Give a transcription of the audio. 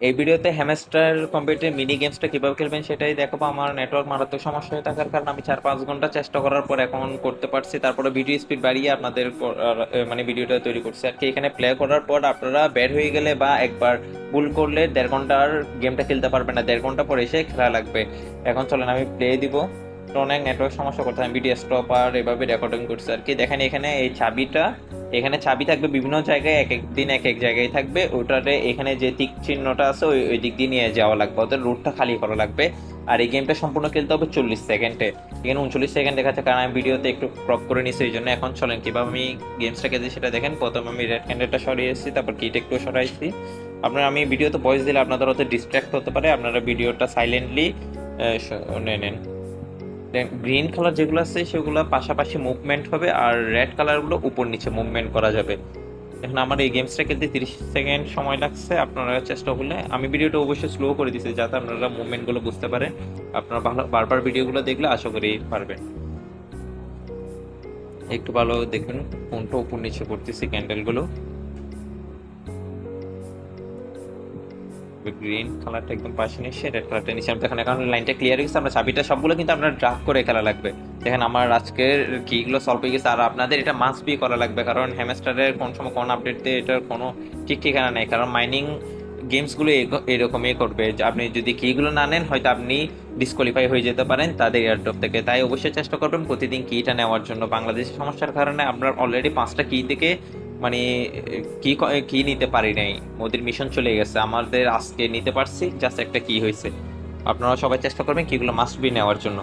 এই ভিডিওতে hamster computer mini গেমসটা কীভাবে খেলবেন সেটাই দেখাবো। আমার নেটওয়ার্ক মারাত্মক সমস্যা হয়ে থাকার কারণে আমি 4-5 ঘন্টা চেষ্টা করার পর এখন করতে পারছি। তারপরে ভিডিও স্পিড বাড়িয়ে আপনাদের মানে ভিডিওটা তৈরি করছি আর কি। এখানে প্লে করার পর আপনারা বের হয়ে গেলে বা একবার ভুল করলে 1.5 ঘন্টার গেমটা খেলতে পারবেন না, 1.5 ঘন্টা পরে এসে খেলা লাগবে। এখন চলেন আমি প্লে দিব। তো অনেক নেটওয়ার্ক সমস্যা করতে আমি ভিডিও স্টপ আর এভাবে রেকর্ডিং করছি আর কি। দেখেন এখানে এই চাবিটা, এখানে চাবি থাকবে বিভিন্ন জায়গায়, এক এক দিন এক এক জায়গায় থাকবে। ওটাতে এখানে যে টিক চিহ্নটা আছে ওই দিক দিয়ে নিয়ে যাওয়া লাগবে, ওদের রুটটা খালি করা লাগবে। আর এই গেমটা সম্পূর্ণ খেলতে হবে 40 সেকেন্ডে। এখানে 39 সেকেন্ড দেখাচ্ছে কারণ আমি ভিডিওতে একটু ক্রপ করে নিছি, এই জন্য। এখন চলেন কীভাবে আমি গেমসটা খেলছি সেটা দেখেন। প্রথমে আমি রেড ক্যান্ডেলটা সরিয়েছি, তারপর কিটা একটু সরাইছি। আপনারা, আমি ভিডিওতে ভয়েস দিলে আপনাদের হয়তো ডিস্ট্র্যাক্ট হতে পারে, আপনারা ভিডিওটা সাইলেন্টলি নেন। গ্রিন কালার যেগুলো আছে সেগুলো পাশাপাশি মুভমেন্ট হবে, আর রেড কালারগুলো উপর নিচে মুভমেন্ট করা যাবে। এখন আমার এই গেমসটা খেলতে 30 সেকেন্ড সময় লাগছে। আপনারা চেষ্টা করলে, আমি ভিডিওটা অবশ্যই স্লো করে দিচ্ছি যাতে আপনারা মুভমেন্টগুলো বুঝতে পারেন। আপনারা ভালো বারবার ভিডিওগুলো দেখলে আশা করি পারবেন। একটু ভালো দেখুন, কোনটা উপর নিচে করতেছি ক্যান্ডেলগুলো। গ্রিন কালারটা একদম পাশে নিচ্ছে, রেড কালারটা নিচে। আমি দেখেন এখন লাইনটা ক্লিয়ার হয়ে গেছে। আমরা চাবিটা সবগুলো কিন্তু আপনার ড্রাফ করে খেলা লাগবে। দেখেন আমার আজকের কিগুলো সলভ হয়ে গেছে। আর আপনাদের এটা মাস্ট বি করা লাগবে, কারণ হ্যামস্টারের কোন সময় কোন আপডেট দিয়ে এটার কোনো ঠিক ঠিকানা নেই। কারণ মাইনিং গেমসগুলো এরকমই করবে যে আপনি যদি কিগুলো না নেন হয়তো আপনি ডিসকোয়ালিফাই হয়ে যেতে পারেন তাদের এয়ারড্রপ থেকে। তাই অবশ্যই চেষ্টা করবেন প্রতিদিন কিটা নেওয়ার জন্য। বাংলাদেশের সমস্যার কারণে আমরা অলরেডি 5টা কি থেকে মানে কি কি নিতে পারি নাই, ওদের মিশন চলে গেছে। আমাদের আজকে নিতে পারছি জাস্ট একটা কি হয়েছে। আপনারা সবাই চেষ্টা করবেন কিগুলো মাস্ট বি নেওয়ার জন্য।